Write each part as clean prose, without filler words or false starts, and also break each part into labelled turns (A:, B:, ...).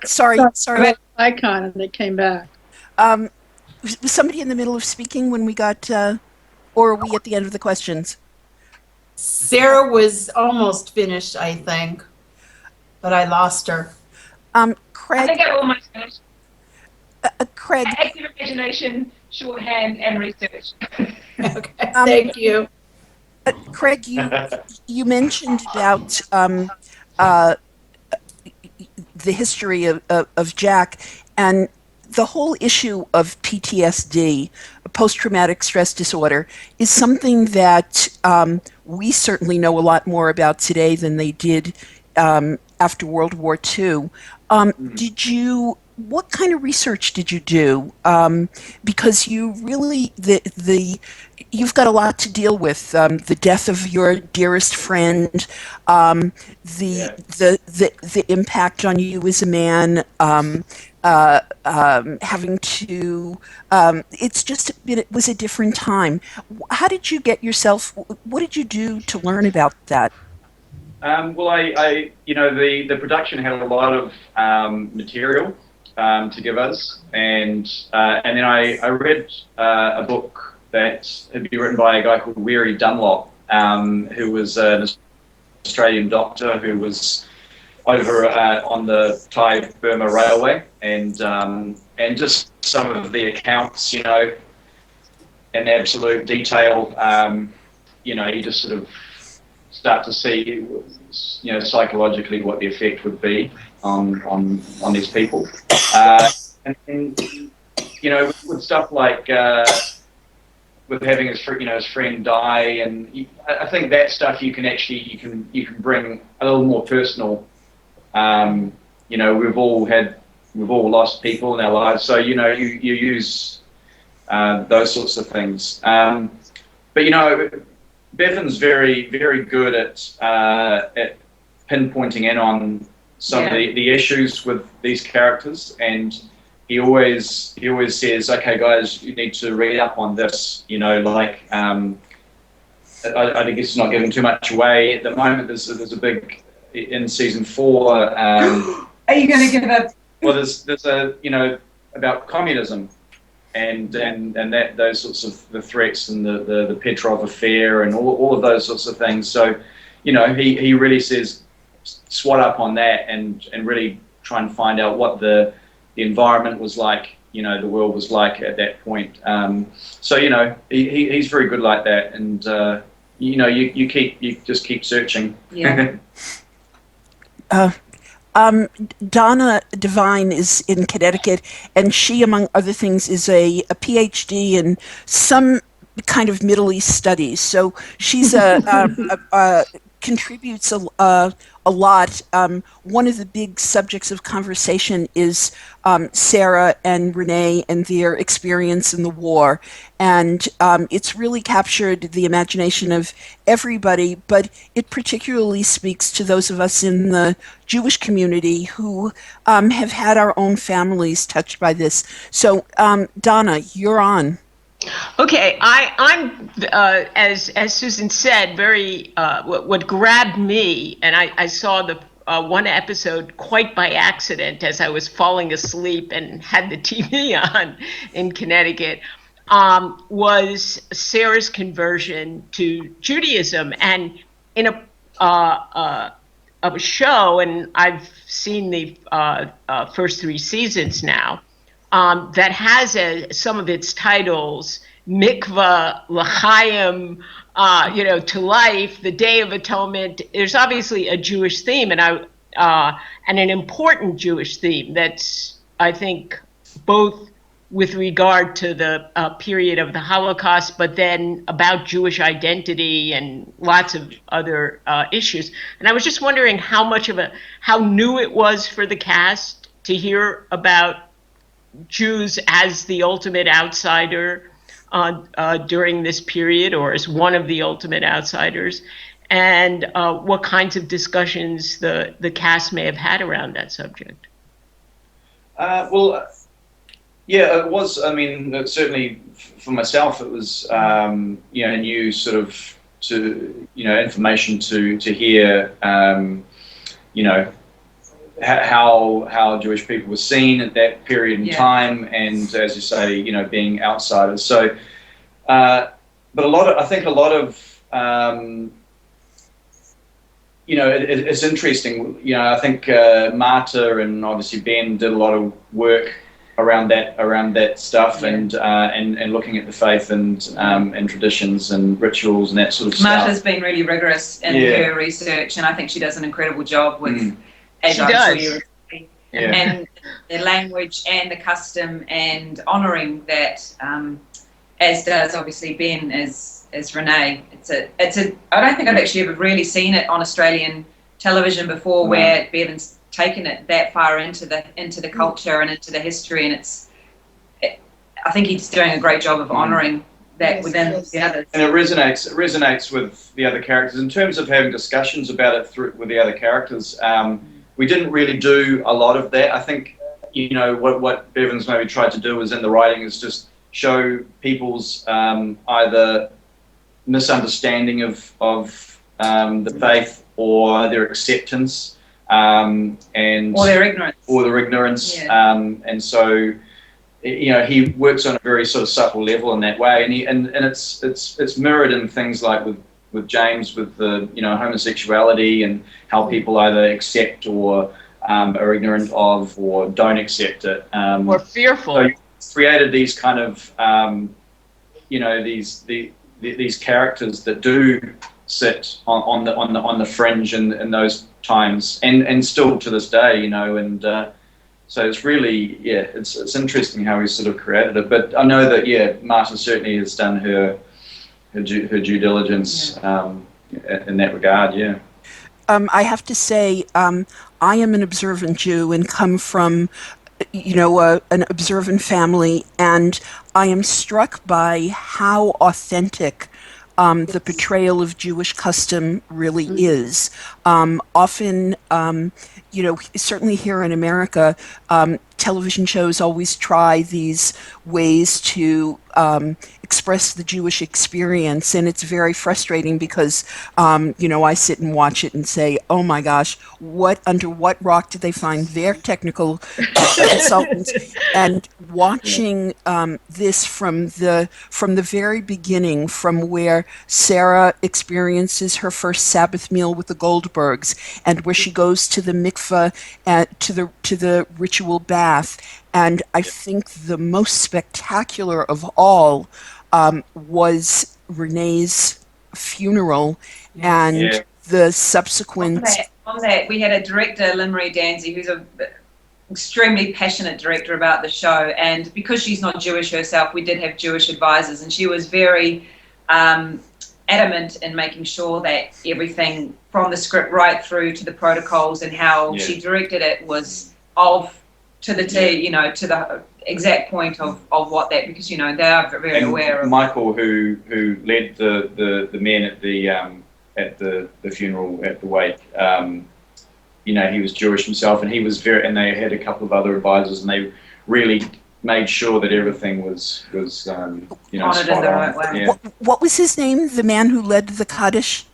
A: Sorry.
B: Icon, and they came back.
A: Um, was somebody in the middle of speaking when we got, or are we at the end of the questions?
C: Sarah was almost finished, I think, but I lost her.
D: I
A: Craig,
D: think I'm almost finished.
A: Craig,
D: Active imagination, shorthand, and research.
C: Okay, thank you.
A: Craig, you mentioned about uh, the history of Jack and the whole issue of PTSD, post-traumatic stress disorder, is something that we certainly know a lot more about today than they did after World War II. What kind of research did you do? Because you really, you've got a lot to deal with. The death of your dearest friend, the impact on you as a man, having to. It was a different time. How did you get yourself? What did you do to learn about that?
E: Well, the production had a lot of material to give us, and then I read a book that had been written by a guy called Weary Dunlop, who was an Australian doctor who was over on the Thai-Burma Railway, and just some of the accounts, in absolute detail, you just sort of start to see, psychologically what the effect would be on these people, and with stuff like with having his friend die, and I think that stuff you can bring a little more personal. We've all lost people in our lives, so you use those sorts of things. But Bevan's very, very good at pinpointing in on some of the issues with these characters, and he always says, "Okay, guys, you need to read up on this." I think it's not giving too much away at the moment. There's a big in season 4.
D: Are you going to give up?
E: Well, there's about communism. And that those sorts of the threats and the Petrov affair and all of those sorts of things. So, he really says swat up on that and really try and find out what the environment was like, the world was like at that point. So he's very good like that, and you just keep searching.
D: Yeah.
A: Donna Devine is in Connecticut, and she, among other things, is a PhD in some kind of Middle East studies. So she's contributes a lot. One of the big subjects of conversation is Sara and Renee and their experience in the war. And it's really captured the imagination of everybody, but it particularly speaks to those of us in the Jewish community who have had our own families touched by this. So, Donna, you're on.
F: Okay, I'm as Susan said, very what grabbed me, and I saw the one episode quite by accident as I was falling asleep and had the TV on in Connecticut, was Sarah's conversion to Judaism, and in a show, and I've seen the first 3 seasons now. That has some of its titles, Mikvah, L'chaim, to life, the Day of Atonement. There's obviously a Jewish theme, and an important Jewish theme that's, I think, both with regard to the period of the Holocaust, but then about Jewish identity and lots of other issues. And I was just wondering how new it was for the cast to hear about Jews as the ultimate outsider during this period, or as one of the ultimate outsiders, and what kinds of discussions the cast may have had around that subject.
E: Yeah, it was. I mean, certainly for myself, it was new sort of information to hear, how Jewish people were seen at that period in
G: Yeah.
E: time, and as you say, being outsiders. So, but I think a lot of it's interesting. I think Marta and obviously Ben did a lot of work around that stuff,
G: Yeah.
E: and looking at the faith and traditions and rituals and that sort of
G: Marta's
E: stuff.
G: been really rigorous in
E: Yeah.
G: her research, and I think she does an incredible job with, as
F: She
G: I'm
F: does.
G: sure you agree,
E: Yeah.
G: and the language and the custom and honouring that, as does obviously Ben as Renee. It's a. I don't think I've actually ever really seen it on Australian television before,
E: No.
G: where Bevan's taken it that far into the culture and into the history, and I think he's doing a great job of honouring that
B: Yes,
G: within
B: yes.
G: the others.
E: And it resonates with the other characters in terms of having discussions about it with the other characters. We didn't really do a lot of that. I think what Bevan's maybe tried to do is in the writing is just show people's either misunderstanding of the faith or their acceptance, and
G: Or their ignorance.
E: or their ignorance.
G: Yeah.
E: And so he works on a very sort of subtle level in that way, and it's mirrored in things like with James, with the homosexuality and how people either accept or are ignorant of or don't accept it,
F: Or fearful.
E: so he's created these kind of these characters that do sit on the fringe in those times, and still to this day, and so it's really it's interesting how he sort of created it. But I know that Marta certainly has done her due diligence in that regard. Yeah.
A: I have to say, I am an observant Jew and come from, an observant family, and I am struck by how authentic the portrayal of Jewish custom really is. Often, certainly here in America, television shows always try these ways to express the Jewish experience, and it's very frustrating because, I sit and watch it and say, "Oh my gosh, under what rock did they find their technical consultants?" And watching this from the very beginning, from where Sara experiences her first Sabbath meal with the Goldbergs, and where she goes to the mikveh, to the ritual bath, and I think the most spectacular of all was Renee's funeral and
E: Yeah.
A: the subsequent.
G: On that, we had a director, Lynn Marie Danzy, who's an extremely passionate director about the show, and because she's not Jewish herself, we did have Jewish advisors, and she was very adamant in making sure that everything from the script right through to the protocols and how she directed it was to the T, to the exact point of what that, because they are very aware of.
E: Michael, who led the men at the funeral, at the wake, he was Jewish himself, and he was and they had a couple of other advisors, and they really made sure that everything was
G: Honored in
E: spot
G: the
E: on.
G: right way.
E: Yeah.
A: What was his name? The man who led the Kaddish?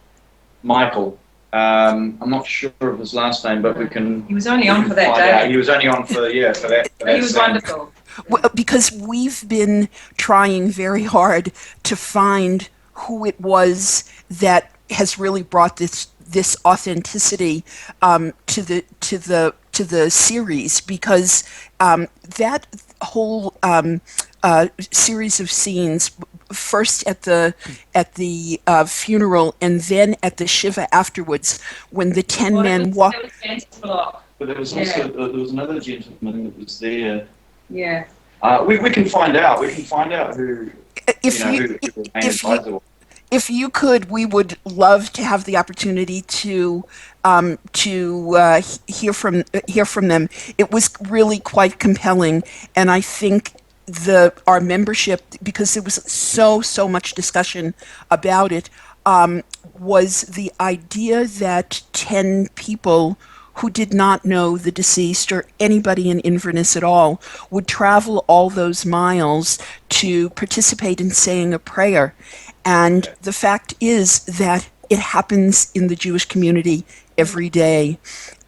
E: Michael. I'm not sure of his last name, but we can.
G: He was only on for that
E: find
G: day.
E: out. He was only on for that.
G: He was
E: scene.
G: wonderful.
A: Well, because we've been trying very hard to find who it was that has really brought this authenticity to the series, because that whole series of scenes, first at the funeral and then at the shiva afterwards, when the 10 men walk.
E: But there was also there was another gentleman that was there.
G: Yeah.
E: We can find out. We can find out who
A: If
E: who
A: you,
E: the main
A: if you,
E: advisor was.
A: if you could, we would love to have the opportunity to hear from them. It was really quite compelling, and I think our membership, because there was so much discussion about it, was the idea that 10 people who did not know the deceased or anybody in Inverness at all would travel all those miles to participate in saying a prayer. And the fact is that it happens in the Jewish community every day.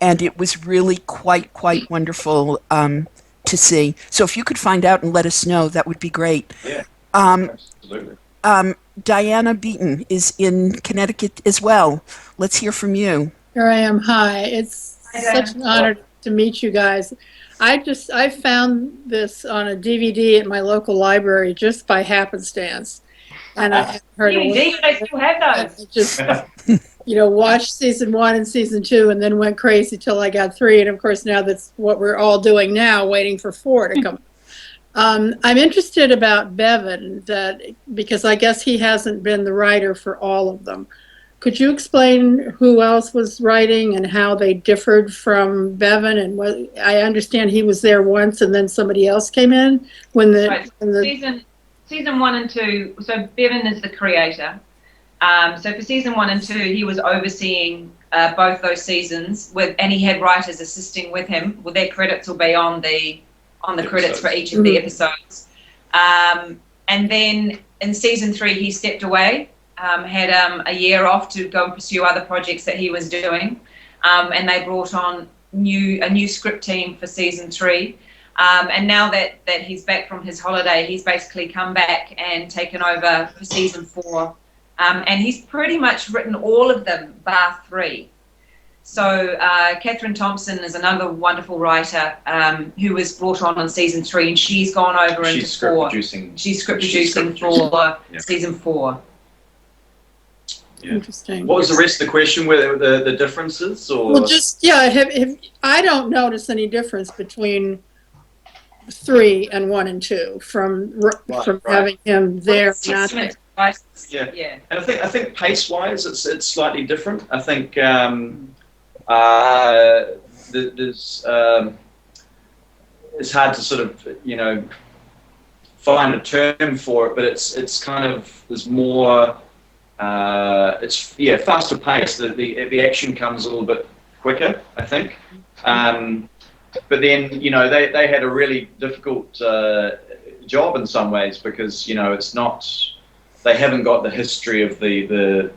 A: and it was really quite wonderful to see. So if you could find out and let us know, that would be great.
E: Yeah,
A: Um,
E: absolutely.
A: Diana Beaton is in Connecticut as well. Let's hear from you.
B: Here I am. Hi. It's such an honor to meet you guys. I found this on a DVD at my local library just by happenstance. And I hadn't heard a
D: DVD,
B: word.
D: they still have
B: I
D: those.
B: just, watched season 1 and season 2 and then went crazy till I got 3. And of course, now that's what we're all doing now, waiting for 4 to come. I'm interested about Bevan because I guess he hasn't been the writer for all of them. Could you explain who else was writing and how they differed from Bevan? And I understand he was there once and then somebody else came in
G: Right. Season 1 and 2. So Bevan is the creator. So for season 1 and 2, he was overseeing both those seasons and he had writers assisting with him. Well, their credits will be on the credits for each of the episodes. And then in season 3, he stepped away. Had a year off to go and pursue other projects that he was doing, and they brought on a new script team for season 3. And now that he's back from his holiday, he's basically come back and taken over for season 4, and he's pretty much written all of them bar 3. So Catherine Thompson is another wonderful writer who was brought on season 3, and she's gone over into 4. She's script producing for season 4.
E: Yeah.
B: Interesting.
E: What was the rest of the question? Were the differences, or?
B: Well, just I don't notice any difference between 3 and 1 and 2 from having him there. Not there.
G: Yeah.
E: And I think pace-wise, it's slightly different. I think there's it's hard to sort of find a term for it, but it's kind of there's more. It's faster paced. The action comes a little bit quicker, I think. But then they had a really difficult job in some ways because it's not. They haven't got the history of the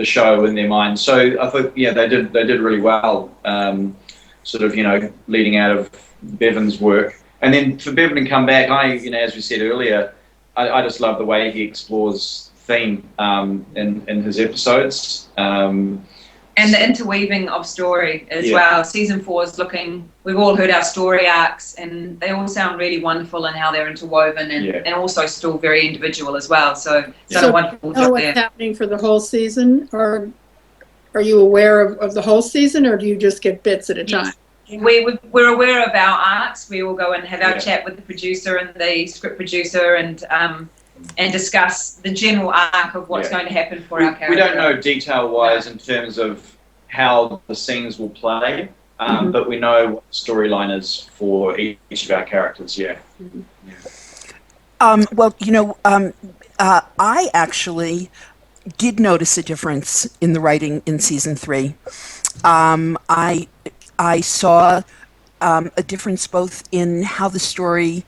E: show in their mind. So I thought they did really well. Sort of leading out of Bevan's work, and then for Bevan to come back, as we said earlier, I just love the way he explores theme in his episodes,
G: and the interweaving of story as well. Season 4 is we've all heard our story arcs, and they all sound really wonderful in how they're interwoven and also still very individual as well. So it's done a wonderful job
B: what's happening for the whole season, or are you aware of the whole season, or do you just get bits at a time?
G: We're aware of our arcs. We will go and have our chat with the producer and the script producer and discuss the general arc of what's going to happen for our character.
E: We don't know detail-wise in terms of how the scenes will play, but we know what the storyline is for each of our characters,
A: I actually did notice a difference in the writing in season 3. I saw a difference both in how the story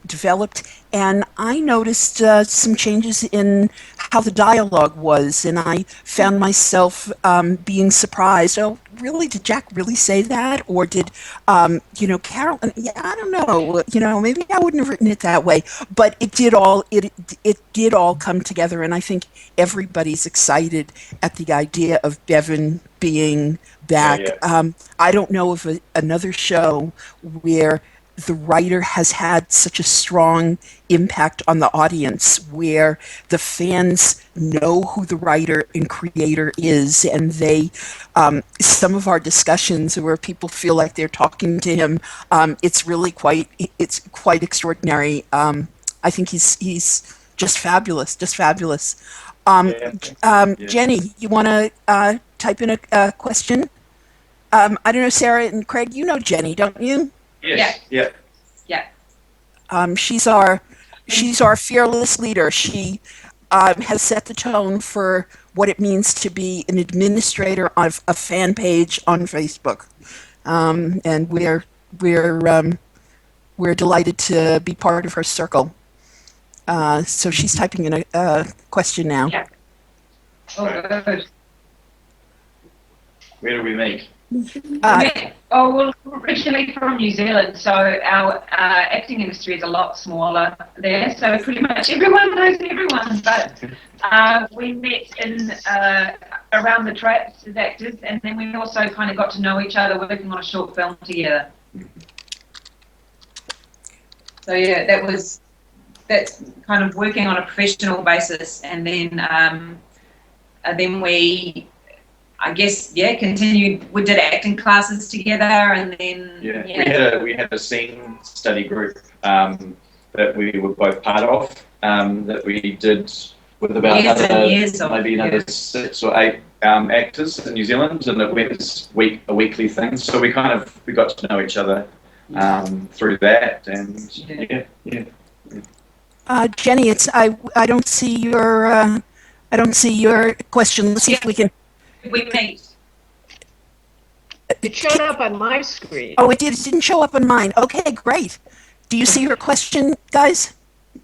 A: developed, and I noticed some changes in how the dialogue was, and I found myself being surprised. Oh, really? Did Jack really say that? Or did, Carol? Yeah, I don't know. Maybe I wouldn't have written it that way. But it did all come together, and I think everybody's excited at the idea of Bevan being back. I don't know of another show where the writer has had such a strong impact on the audience, where the fans know who the writer and creator is, and they some of our discussions where people feel like they're talking to him, it's quite extraordinary. I think he's just fabulous. Jenny, you want to type in a question? I don't know, Sarah and Craig, you know Jenny, don't you?
E: Yes. Yeah.
A: She's our fearless leader. She has set the tone for what it means to be an administrator of a fan page on Facebook, and we're delighted to be part of her circle. So she's typing in a question now.
G: Yeah. Oh, good.
E: Where do we meet?
A: Uh,
D: Well, originally from New Zealand, so our acting industry is a lot smaller there. So pretty much everyone knows everyone. But we met in around the traps as actors, and then we also kind of got to know each other working on a short film together.
G: So yeah, that's kind of working on a professional basis, and then we, I guess, continued. We did acting classes together, and then
E: we had a scene study group that we were both part of that we did with about another 6 or 8 actors in New Zealand, and it went as a weekly thing. So we got to know each other through that, and
A: Jenny, I don't see your question. Let's see if we can.
G: we meet.
F: It showed up on my screen.
A: Oh, it did. It didn't show up on mine. Okay, great. Do you see your question, guys?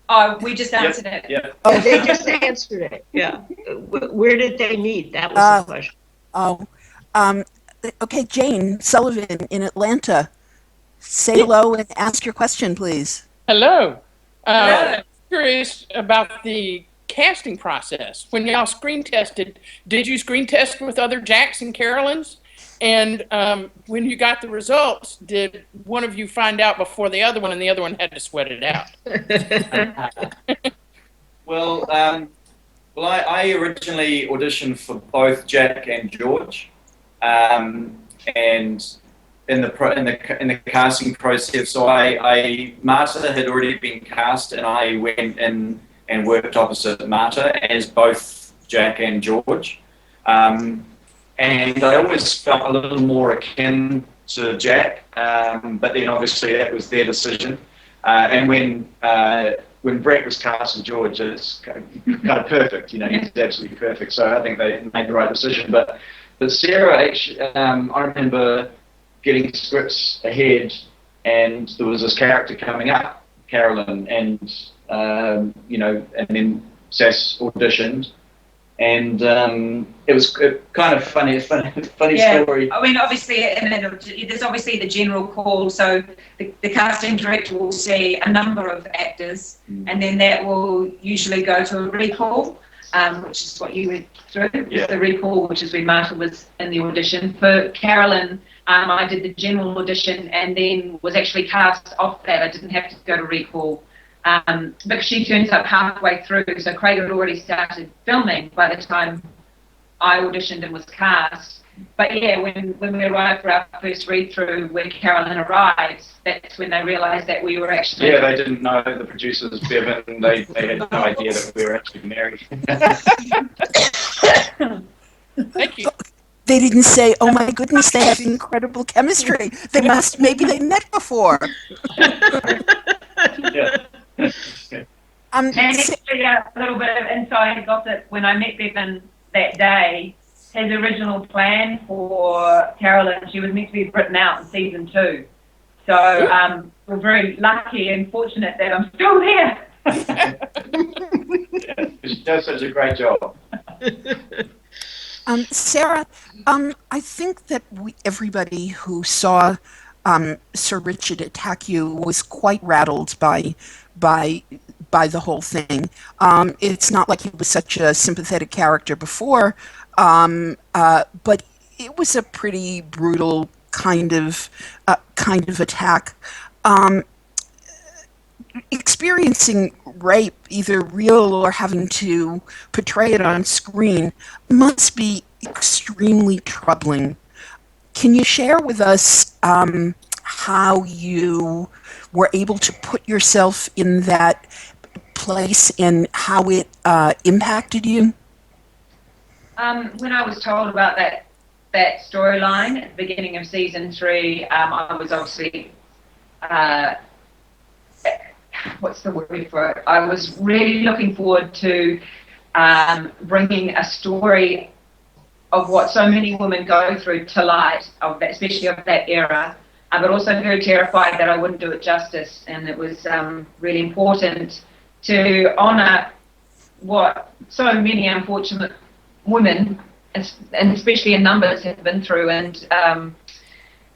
G: Oh, we just answered it.
E: Yeah.
A: Oh,
F: They just answered it. Yeah. Where did they meet? That was the question.
A: oh. Okay, Jane Sullivan in Atlanta. Say hello and ask your question, please.
H: Hello.
G: Hello.
H: Curious about the casting process. When y'all screen tested, did you screen test with other Jacks and Carolyns? And when you got the results, did one of you find out before the other one and the other one had to sweat it out?
E: Well, I originally auditioned for both Jack and George, and in the casting process, so Marta had already been cast, and I went in and worked opposite Marta as both Jack and George, and I always felt a little more akin to Jack, but then obviously that was their decision, and when Brett was cast as George, it's kind of perfect, he's absolutely perfect. So I think they made the right decision. But Sarah, actually, I remember getting scripts ahead, and there was this character coming up, Carolyn, and and then Sass auditioned, and it was kind of funny story.
G: I mean, obviously, there's obviously the general call. So the casting director will see a number of actors, and then that will usually go to a recall, which is what you went through.
E: Yeah.
G: The recall, which is when Marta was in the audition. For Carolyn, I did the general audition and then was actually cast off that. I didn't have to go to recall. Because she turns up halfway through, so Craig had already started filming by the time I auditioned and was cast. But yeah, when we arrived for our first read-through, when Carolyn arrived, that's when they realised that we were actually...
E: Yeah, they didn't know, the producers, Bevan, they had no idea that we were actually married.
H: Thank you.
A: They didn't say, "Oh my goodness, they have incredible chemistry. Maybe they met before."
E: Yeah.
G: And actually, a little bit of inside gossip, when I met Bevan that day, his original plan for Carolyn, she was meant to be written out in season 2. So we're very lucky and fortunate that I'm still there.
E: Yeah, she does such a great job.
A: Sarah, I think that everybody who saw Sir Richard attack you was quite rattled by the whole thing. It's not like he was such a sympathetic character before, but it was a pretty brutal kind of attack. Experiencing rape, either real or having to portray it on screen, must be extremely troubling. Can you share with us how you were able to put yourself in that place and how it impacted you?
G: When I was told about that storyline at the beginning of season 3, I was obviously... what's the word for it? I was really looking forward to bringing a story of what so many women go through to light, especially of that era, but also very terrified that I wouldn't do it justice. And it was really important to honour what so many unfortunate women
D: and especially in numbers, have been through. And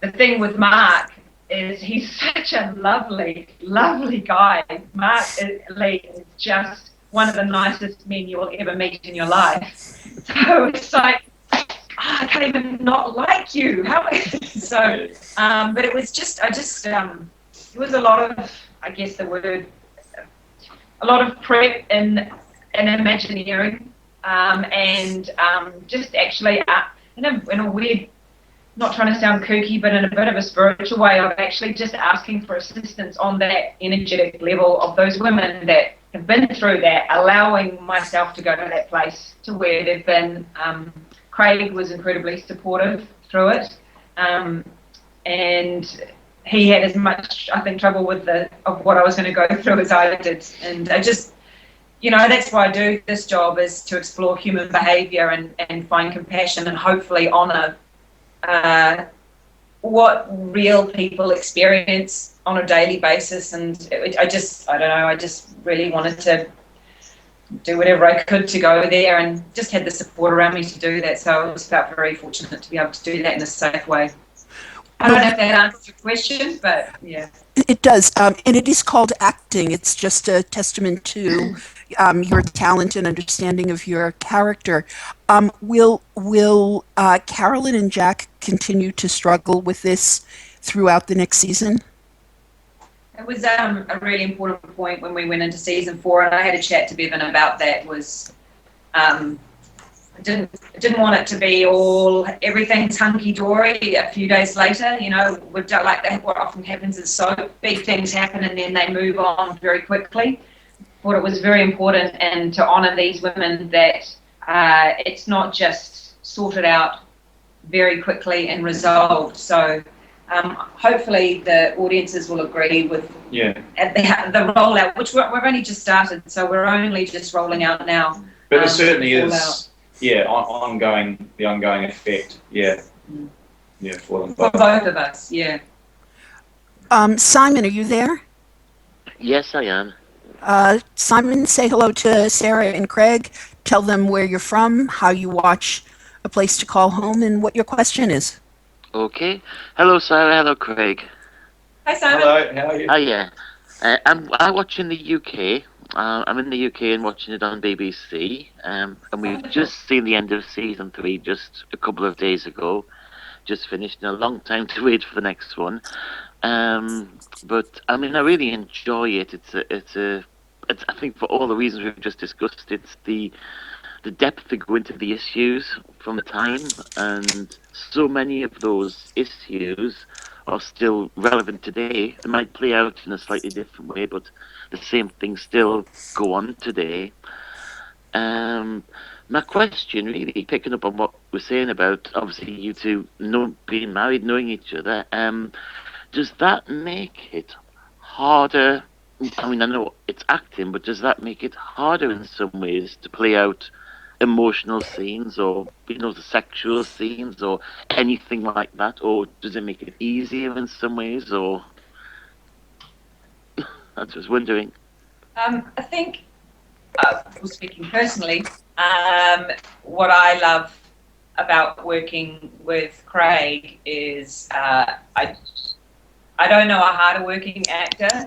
D: the thing with Mark is he's such a lovely, lovely guy. Mark Lee is just one of the nicest men you will ever meet in your life. So it's like, I can't even not like you. How? So, but it was just, it was a lot of, I guess the word, a lot of prep and Imagineering, and just actually in a weird, not trying to sound kooky, but in a bit of a spiritual way, of actually just asking for assistance on that energetic level of those women that have been through that, allowing myself to go to that place to where they've been. Craig was incredibly supportive through it, and he had as much, I think, trouble with of what I was going to go through as I did. And I just, that's why I do this job, is to explore human behaviour and find compassion and hopefully honour what real people experience on a daily basis. And I don't know, I just really wanted to do whatever I could to go there, and just had the support around me to do that. So I just felt very fortunate to be able to do that in a safe way. I don't know if that answers your question, but yeah.
A: It does, and it is called acting. It's just a testament to your talent and understanding of your character. Will Carolyn and Jack continue to struggle with this throughout the next season?
G: It was a really important point when we went into season 4, and I had a chat to Bevan about that. Was I didn't want it to be everything's hunky dory a few days later. We've done like that. What often happens is so big things happen and then they move on very quickly. Thought it was very important and to honour these women that it's not just sorted out very quickly and resolved. So. Hopefully the audiences will agree with at the rollout, which we've only just started, so we're only just rolling out now.
E: But there certainly is, the ongoing effect, for them.
G: For both of us, yeah.
A: Simon, are you there?
I: Yes, I am.
A: Simon, say hello to Sarah and Craig. Tell them where you're from, how you watch A Place to Call Home, and what your question is.
I: Okay. Hello, Sarah. Hello, Craig.
G: Hi, Simon.
E: Hello, how are you?
I: Hi, yeah. I watch in the UK. I'm in the UK and watching it on BBC. And we've just seen the end of season 3 just a couple of days ago. Just finished, a long time to wait for the next one. But I mean, I really enjoy it. It's I think for all the reasons we've just discussed, it's the depth to go into the issues from the time, and so many of those issues are still relevant today. They might play out in a slightly different way, but the same things still go on today. My question, really, picking up on what we're saying about, obviously, you two being married, knowing each other, does that make it harder? I mean, I know it's acting, but does that make it harder in some ways to play out emotional scenes, or the sexual scenes, or anything like that? Or does it make it easier in some ways? Or I was just wondering.
G: I think, speaking personally, what I love about working with Craig is I don't know a harder working actor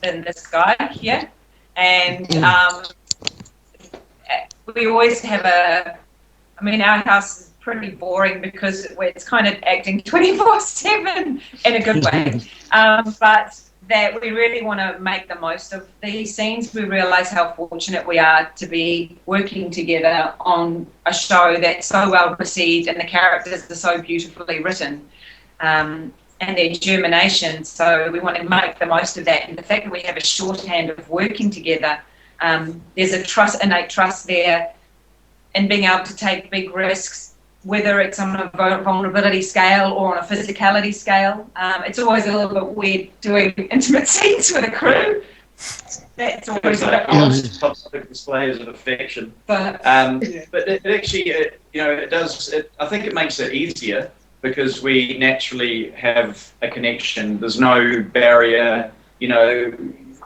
G: than this guy here, and we always have our house is pretty boring because it's kind of acting 24/7 in a good way, but that we really want to make the most of these scenes. We realise how fortunate we are to be working together on a show that's so well received and the characters are so beautifully written, and their germination. So we want to make the most of that, and the fact that we have a shorthand of working together. There's a innate trust there in being able to take big risks, whether it's on a vulnerability scale or on a physicality scale. It's always a little bit weird doing intimate scenes with a crew. That's always
E: public displays of affection. But it actually, it does. I think it makes it easier because we naturally have a connection. There's no barrier.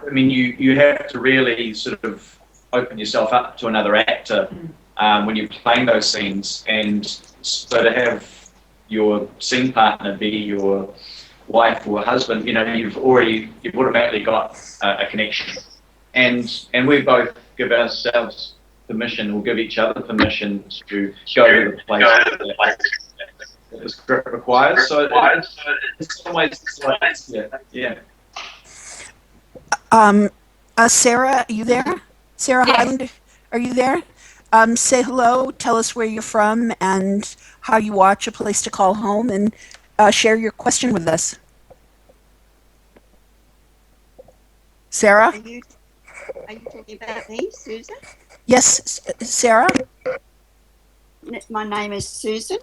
E: I mean, you have to really sort of open yourself up to another actor when you're playing those scenes. And so to have your scene partner be your wife or husband, you've automatically got a connection. And we both give ourselves permission, or give each other permission to go to the place that the script requires. So in some ways, it's like, yeah.
A: Sarah, are you there? Sarah
C: Yes.
A: Hyland, are you there? Say hello, tell us where you're from and how you watch A Place to Call Home, and share your question with us. Sarah?
J: Are you talking about me, Susan?
A: Yes, Sarah?
J: My name is Susan.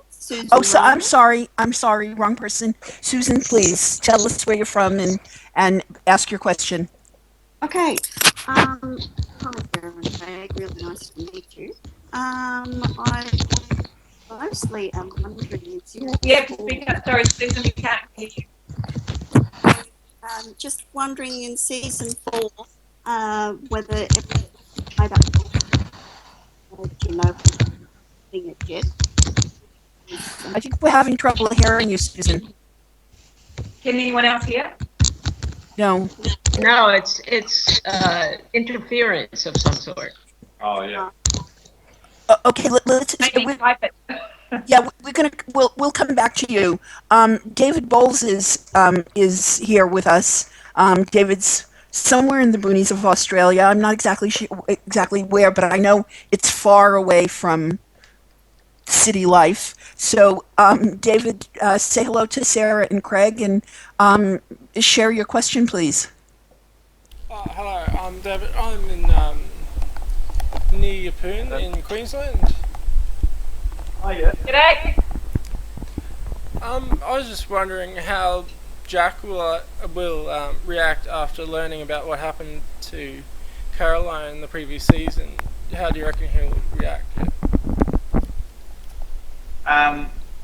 A: Oh, so
J: Ryan.
A: I'm sorry, wrong person. Susan, please tell us where you're from and ask your question.
J: Okay. Hi, Sarah and Craig. Really nice to meet you. I mostly am wondering if you
G: Yeah, speak up. Sorry, Susan, we can't hear you.
J: just wondering in season 4 whether everything's made up. You know, it yet.
A: I think we're having trouble hearing you, Susan.
G: Can anyone else hear?
A: No.
F: No, it's interference of some sort.
E: Oh, yeah.
A: Okay, let's.
G: Maybe type it.
A: Yeah, we'll come back to you. David Bowles is here with us. David's somewhere in the boonies of Australia. I'm not exactly where, but I know it's far away from city life. So, David, say hello to Sarah and Craig, and share your question, please.
K: Hello, I'm David. I'm in near Yeppoon in Queensland.
E: Oh, yeah.
G: G'day.
K: I was just wondering how Jack will react after learning about what happened to Caroline in the previous season. How do you reckon he'll react?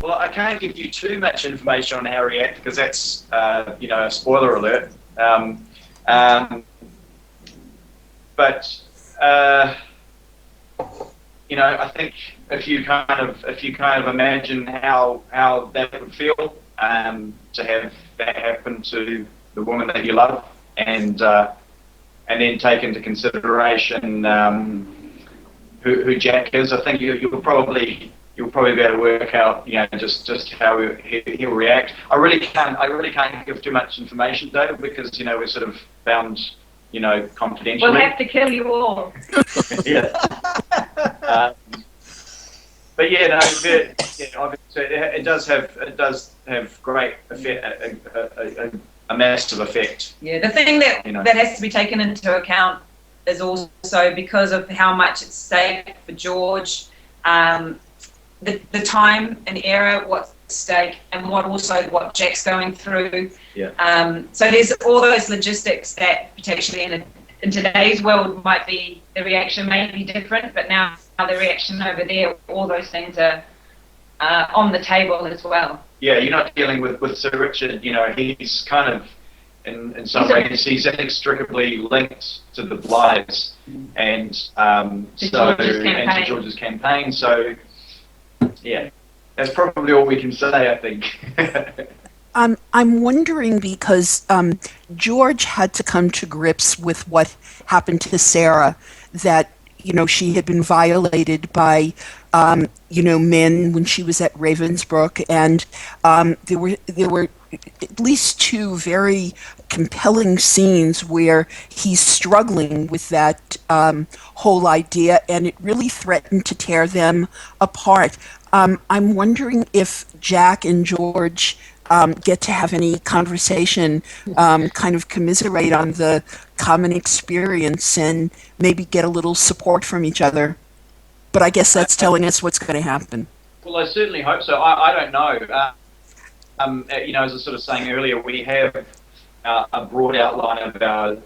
E: Well, I can't give you too much information on how to react because that's, a spoiler alert. But I think if you kind of imagine how that would feel to have that happen to the woman that you love, and then take into consideration who Jack is, I think you'll probably be able to work out, just how he'll react. I really can't give too much information, David, because we're sort of bound, confidentially.
G: We'll have to kill you all.
E: Yeah. But yeah, no, obviously it does have great effect, a massive effect.
G: Yeah, the thing that has to be taken into account is also because of how much it's stake for George, the time and era, what's at stake, and what Jack's going through.
E: Yeah.
G: So there's all those logistics that potentially in today's world the reaction may be different, but now the reaction over there, all those things are on the table as well.
E: Yeah, you're not dealing with Sir Richard. He's kind of in some ways he's inextricably linked to the Blythes and to George's campaign. So yeah, that's probably all we can say, I think.
A: I'm wondering because George had to come to grips with what happened to Sarah, that she had been violated by men when she was at Ravensbrook, and there were at least two very compelling scenes where he's struggling with that whole idea, and it really threatened to tear them apart. I'm wondering if Jack and George get to have any conversation, kind of commiserate on the common experience and maybe get a little support from each other. But I guess that's telling us what's going to happen.
E: Well, I certainly hope so. I don't know. As I was sort of saying earlier, we have a broad outline of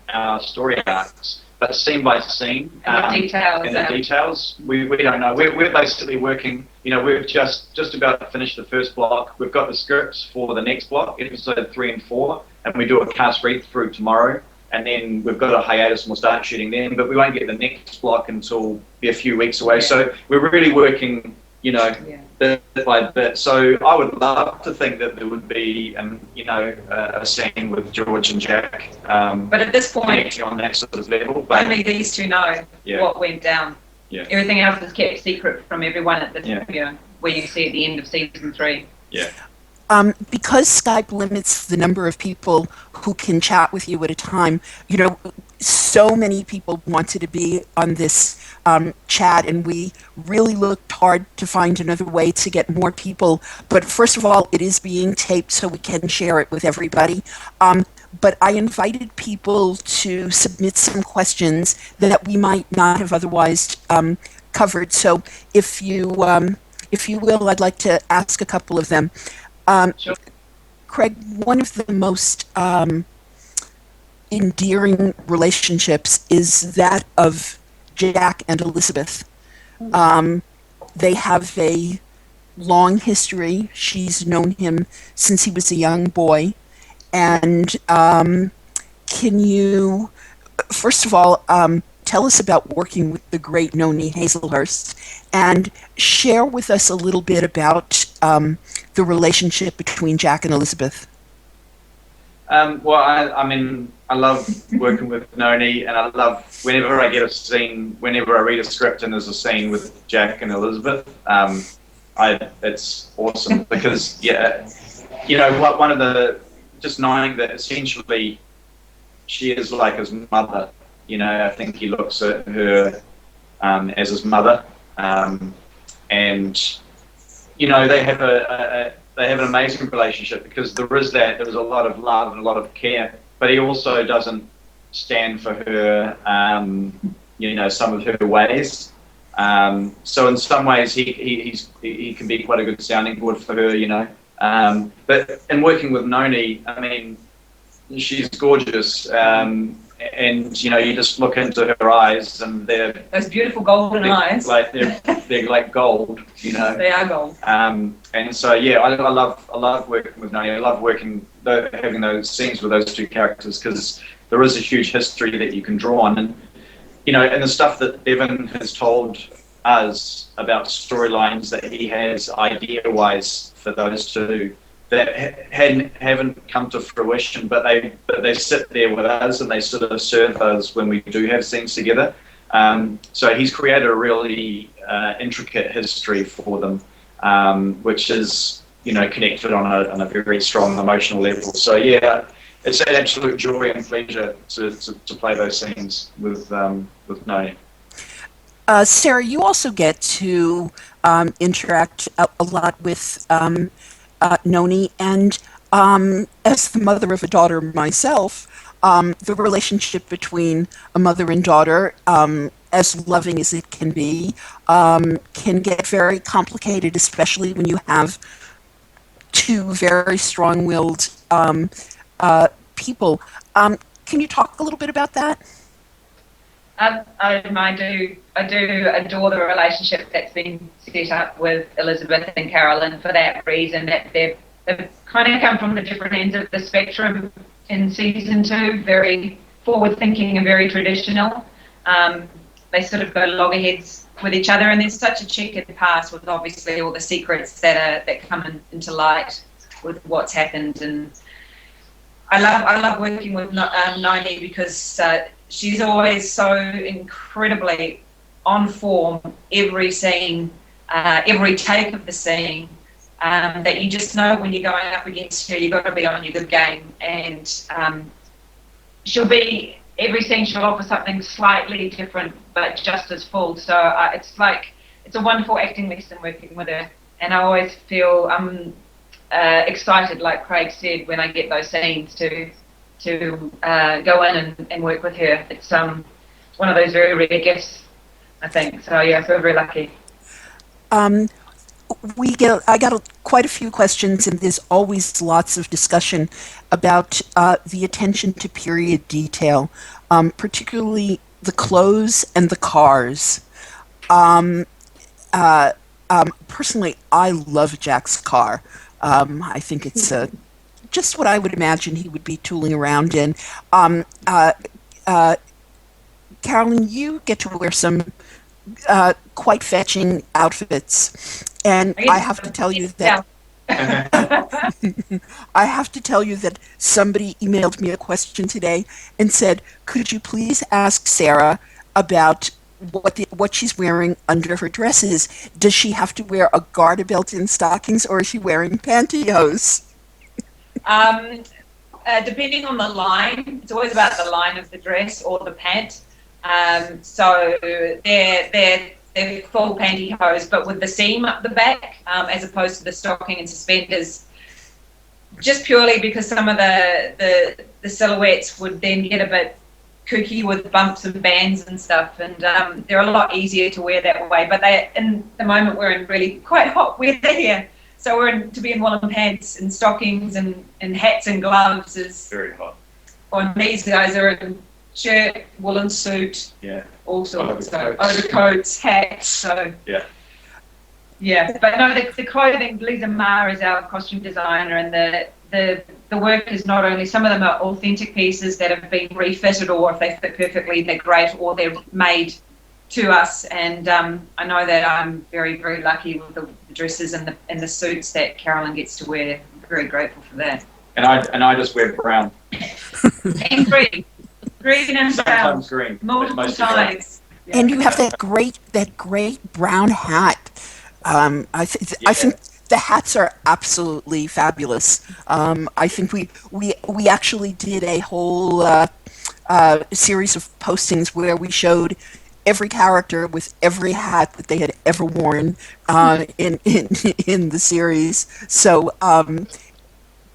E: our story arcs, but scene by scene,
G: And
E: the details, we don't know. We're basically working. We've just about finished the first block. We've got the scripts for the next block, episode 3 and 4, and we do a cast read through tomorrow. and then we've got a hiatus and we'll start shooting then, but we won't get the next block until be a few weeks away. So we're really working, bit by bit. So I would love to think that there would be, a scene with George and Jack.
G: But at this point,
E: on that sort of level, but
G: only these two know what went down.
E: Yeah.
G: Everything else is kept secret from everyone at the where you see at the end of season 3.
E: Yeah.
A: Because Skype limits the number of people who can chat with you at a time, so many people wanted to be on this chat, and we really looked hard to find another way to get more people. But first of all, it is being taped so we can share it with everybody. But I invited people to submit some questions that we might not have otherwise covered. So if you will, I'd like to ask a couple of them.
G: Sure.
A: Craig, one of the most endearing relationships is that of Jack and Elizabeth. They have a long history. She's known him since he was a young boy. And can you, first of all, tell us about working with the great Noni Hazelhurst, and share with us a little bit about the relationship between Jack and Elizabeth?
E: Well, I love working with Noni, and I love whenever I get a scene, whenever I read a script and there's a scene with Jack and Elizabeth, it's awesome because, one of the, just knowing that essentially she is like his mother, I think he looks at her as his mother, and they have an amazing relationship because there's a lot of love and a lot of care, but he also doesn't stand for her, some of her ways. So in some ways he can be quite a good sounding board for her, But in working with Noni, she's gorgeous, and you just look into her eyes, and they're
G: Those beautiful golden eyes.
E: like they're like gold,
G: They are gold.
E: And so I love working with Noni. I love having those scenes with those two characters because there is a huge history that you can draw on, and and the stuff that Bevan has told us about storylines that he has idea-wise for those two that haven't come to fruition, but they sit there with us and they sort of serve us when we do have scenes together. So he's created a really intricate history for them, which is connected on a very strong emotional level. So it's an absolute joy and pleasure to play those scenes with Noni.
A: Sarah, you also get to interact a lot with Noni, and as the mother of a daughter myself, the relationship between a mother and daughter, as loving as it can be, can get very complicated, especially when you have two very strong-willed people. Can you talk a little bit about that?
G: I do adore the relationship that's been set up with Elizabeth and Carolyn for that reason, that they've kind of come from the different ends of the spectrum in season 2, very forward-thinking and very traditional. They sort of go loggerheads with each other, and there's such a checkered past with obviously all the secrets that come into light with what's happened. And I love working with Noni because she's always so incredibly on form, every scene, every take of the scene, that you just know when you're going up against her, you've got to be on your good game. And every scene she'll offer something slightly different, but just as full. So it's a wonderful acting lesson working with her. And I always feel excited, like Craig said, when I get those scenes to go in and work with her. It's one of those very rare gifts, I think. So I feel very lucky.
A: I got quite a few questions, and there's always lots of discussion about the attention to period detail, particularly the clothes and the cars. Personally, I love Jack's car. I think it's just what I would imagine he would be tooling around in. Um, uh, uh, Carolyn, you get to wear some quite fetching outfits, and I have to tell you that I have to tell you that somebody emailed me a question today and said, "Could you please ask Sarah about what she's wearing under her dresses? Does she have to wear a garter belt and stockings, or is she wearing pantyhose?"
G: Um, Depending on the line, it's always about the line of the dress or the pant. So they're full pantyhose, but with the seam up the back, as opposed to the stocking and suspenders. Just purely because some of the silhouettes would then get a bit kooky with bumps and bands and stuff, and they're a lot easier to wear that way. But in the moment we're in really quite hot weather here, so to be in woolen pants and stockings and hats and gloves is
E: Very hot.
G: on these guys are in shirt, woolen suit,
E: Yeah.
G: all sorts of
E: Overcoats.
G: overcoats, hats. So
E: Yeah.
G: yeah, but no, the clothing. Lisa Ma is our costume designer, and the work is not only, some of them are authentic pieces that have been refitted, or if they fit perfectly, they're great, or they're made to us. And I know that I'm very, very lucky with the dresses and the suits that Carolyn gets to wear. I'm very grateful for that.
E: And I just wear brown.
G: And green and brown,
E: Sometimes green. but
G: multiple
E: mostly brown.
G: sides.
A: And you have that great brown hat. I think the hats are absolutely fabulous. I think we actually did a whole series of postings where we showed every character with every hat that they had ever worn in the series. So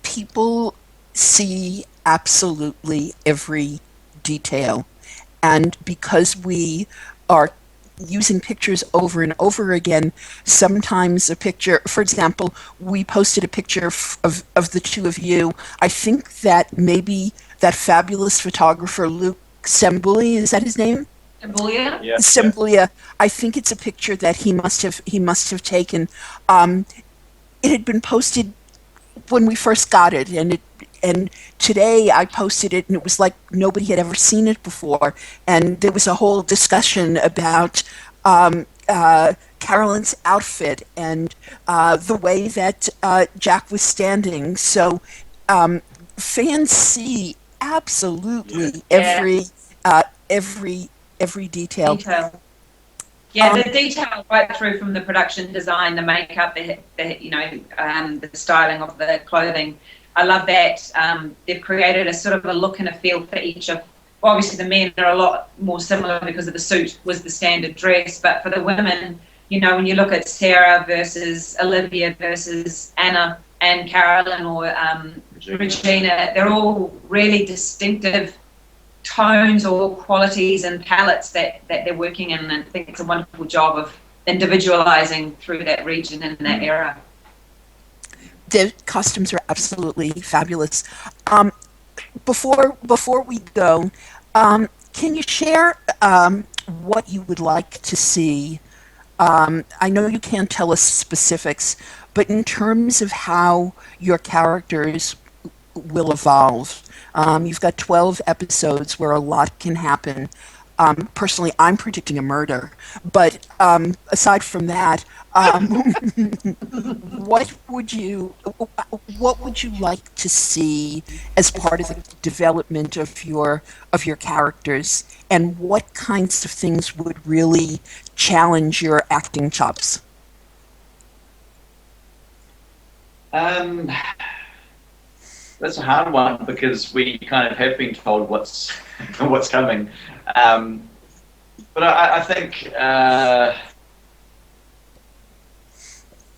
A: people see absolutely every detail. And because we are using pictures over and over again, sometimes a picture, for example, we posted a picture of the two of you. I think that maybe that fabulous photographer, Luke Sembuli, is that his name?
G: Tembulia?
E: Yeah.
A: Semblia. I think it's a picture that he must have taken. It had been posted when we first got it, and today I posted it, and it was like nobody had ever seen it before. And there was a whole discussion about Carolyn's outfit and the way that Jack was standing. So fans see absolutely every detail.
G: Yeah, the detail right through from the production design, the makeup, the styling of the clothing. I love that. They've created a sort of a look and a feel for each of. Well, obviously, the men are a lot more similar because of the suit was the standard dress, but for the women, when you look at Sarah versus Olivia versus Anna and Carolyn or Regina, they're all really distinctive tones or qualities and palettes that they're working in, and I think it's a wonderful job of individualizing through that region and that era.
A: The costumes are absolutely fabulous. Before we go, can you share what you would like to see? I know you can't tell us specifics, but in terms of how your characters will evolve. You've got 12 episodes where a lot can happen. Personally, I'm predicting a murder, but aside from that, what would you like to see as part of the development of your characters, and what kinds of things would really challenge your acting chops?
E: That's a hard one because we kind of have been told what's coming, but I think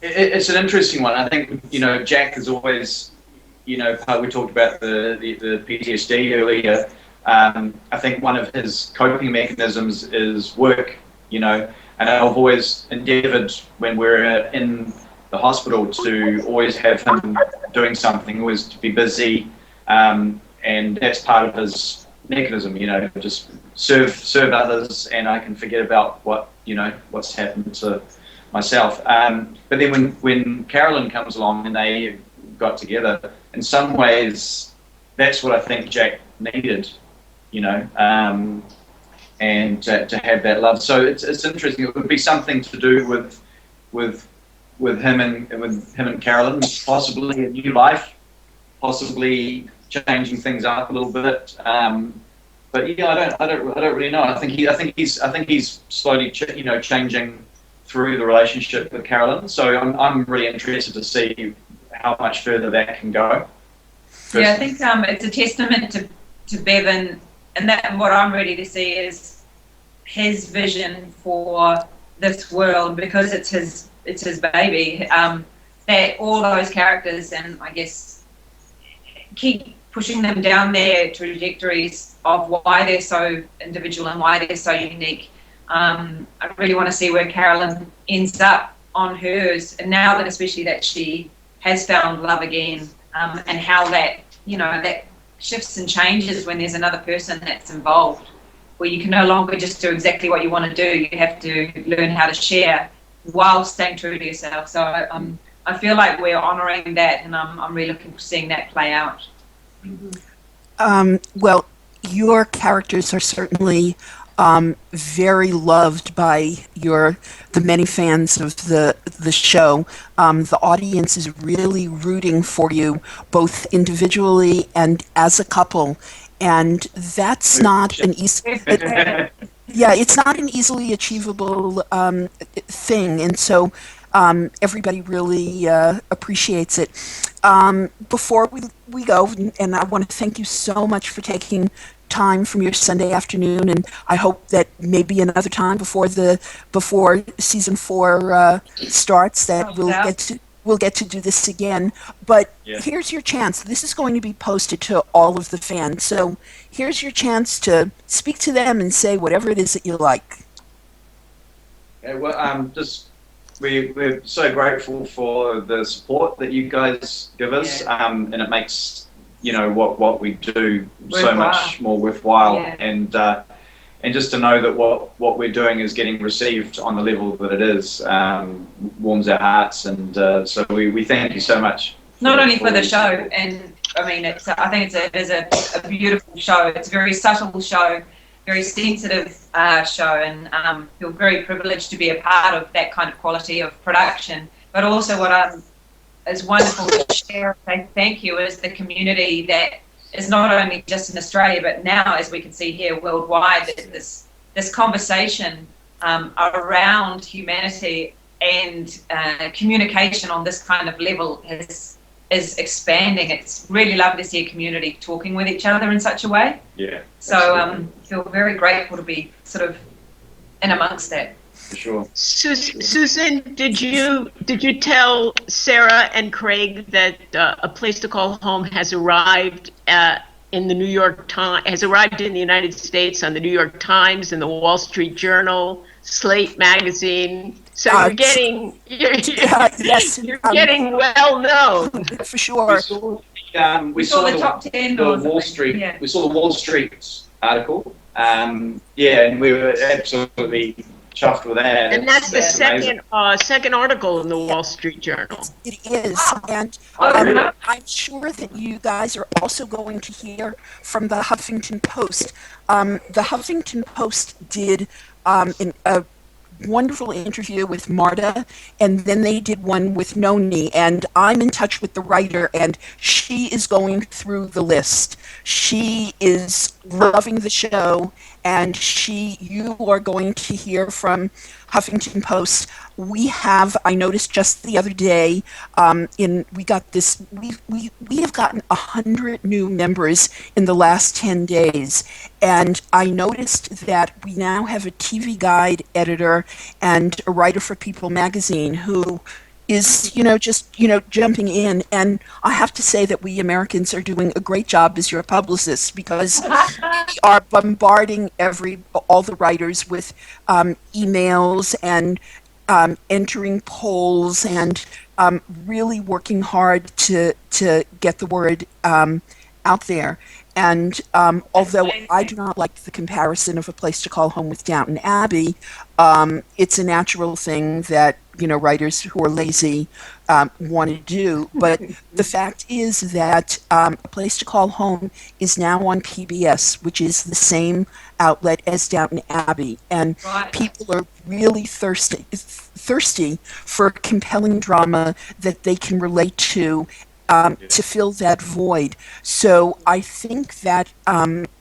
E: it's an interesting one. I think Jack is always we talked about the PTSD earlier. I think one of his coping mechanisms is work. And I've always endeavoured when we're in the hospital to always have him doing something, always to be busy, and that's part of his mechanism. Just serve others, and I can forget about what's happened to myself. But then when Carolyn comes along and got together. In some ways, that's what I think Jack needed, you know, and to have that love. So it's interesting. It would be something to do with him and Carolyn, possibly a new life, possibly changing things up a little bit. But yeah, I don't really know. I think he's slowly, changing through the relationship with Carolyn. So I'm really interested to see how much further that can go.
G: Yeah, I think it's a testament to Bevan, and that what I'm ready to see is his vision for this world, because it's his baby. That all those characters, and I guess keep pushing them down their trajectories of why they're so individual and why they're so unique. I really want to see where Carolyn ends up on hers, and now that especially that she has found love again, and how that that shifts and changes when there's another person that's involved, where you can no longer just do exactly what you want to do. You have to learn how to share while staying true to yourself. So I feel like we're honouring that, and I'm really looking for seeing that play out.
A: Well, your characters are certainly very loved by the many fans of the show. The audience is really rooting for you, both individually and as a couple, and that's not an easy. Yeah, it's not an easily achievable thing, and so everybody really appreciates it. Before we go, and I want to thank you so much for taking time from your Sunday afternoon, and I hope that maybe another time before season 4 starts that we'll get to do this again. But here's your chance. This is going to be posted to all of the fans, so here's your chance to speak to them and say whatever it is that you like.
E: Okay, well, we're so grateful for the support that you guys give us, and it makes what we do so much more worthwhile, and just to know that what we're doing is getting received on the level that it is, warms our hearts, and so we thank you so much.
G: Not only for the show, and I mean I think it is a beautiful show. It's a very subtle show, very sensitive show, and feel very privileged to be a part of that kind of quality of production. But also what is wonderful to share and say thank you is the community that is not only just in Australia, but now, as we can see here, worldwide, this conversation around humanity and communication on this kind of level is expanding. It's really lovely to see a community talking with each other in such a way.
E: Yeah.
G: So feel very grateful to be sort of in amongst that.
E: For sure.
F: Susan, did you tell Sara and Craig that A Place to Call Home has arrived in the New York Times, has arrived in the United States on the New York Times and the Wall Street Journal, Slate magazine? So you're getting getting well known.
A: For sure.
E: We saw
G: the top 10
E: the Wall Street. Yeah. We saw the Wall Street article. And we were absolutely chuffed with that.
F: And that's the second article in the Wall Street Journal.
A: It is, and I'm sure that you guys are also going to hear from the Huffington Post. The Huffington Post did a wonderful interview with Marta, and then they did one with Noni, and I'm in touch with the writer, and she is going through the list. She is loving the show, and you are going to hear from Huffington Post. I noticed just the other day, we have gotten 100 new members in the last 10 days, and I noticed that we now have a TV Guide editor and a writer for People magazine who is, jumping in. And I have to say that we Americans are doing a great job as your publicists, because we are bombarding all the writers with emails and entering polls and really working hard to get the word out there. And although I do not like the comparison of A Place to Call Home with Downton Abbey, it's a natural thing that writers who are lazy want to do. But the fact is that A Place to Call Home is now on PBS, which is the same outlet as Downton Abbey, and
G: Right.
A: people are really thirsty for compelling drama that they can relate to fill that void. So I think that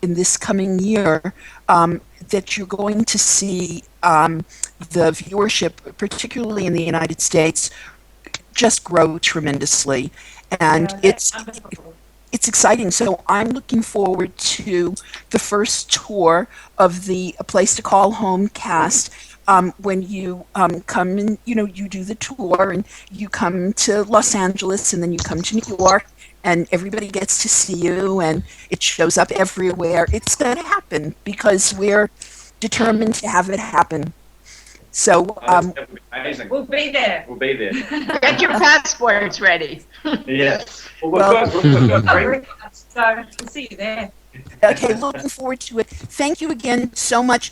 A: in this coming year, that you're going to see the viewership, particularly in the United States, just grow tremendously, and
G: Yeah, that's wonderful.
A: it's exciting. So I'm looking forward to the first tour of the A Place to Call Home cast. When you come and you do the tour and you come to Los Angeles and then you come to New York and everybody gets to see you and it shows up everywhere. It's going to happen because we're determined to have it happen. So
E: That would be amazing.
G: We'll be there.
E: We'll be there.
F: Get your passports ready.
E: Yes.
A: Well-
E: We've got great.
G: So we'll see you there.
A: okay, looking forward to it. Thank you again so much.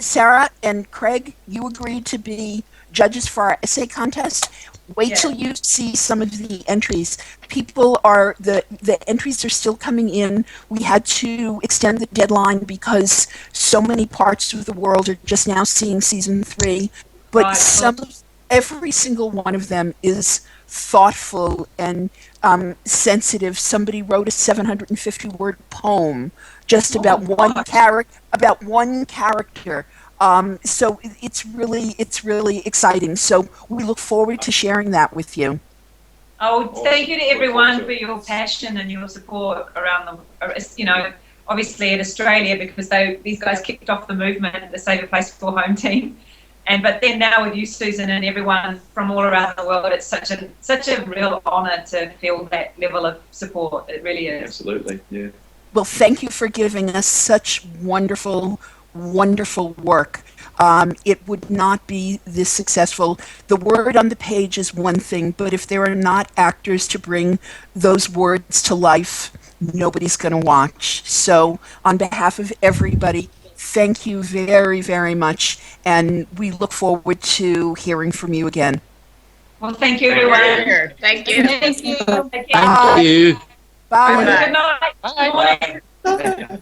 A: Sarah and Craig, you agreed to be judges for our essay contest. Wait till you see some of the entries. The entries are still coming in. We had to extend the deadline because so many parts of the world are just now seeing season 3. But
G: Right.
A: every single one of them is thoughtful and sensitive. Somebody wrote a 750-word poem just about one character. So it's really exciting. So we look forward to sharing that with you.
G: Oh, thank you to
E: Look
G: everyone
E: forward
G: for
E: to it.
G: your passion and your support around obviously in Australia, because these guys kicked off the movement, the Save a Place for Home team. But then now with you, Susan, and everyone from all around the world, it's such a real honour to feel that level of support. It really is.
E: Absolutely. Yeah.
A: Well, thank you for giving us such wonderful work. It would not be this successful. The word on the page is one thing, but if there are not actors to bring those words to life, nobody's going to watch. So on behalf of everybody, thank you very, very much, and we look forward to hearing from you again.
G: Well, thank you, everyone.
F: Sure. Thank you.
G: Thank you.
I: Thank you.
A: Bye.
G: Good night.
H: Bye.
G: Bye.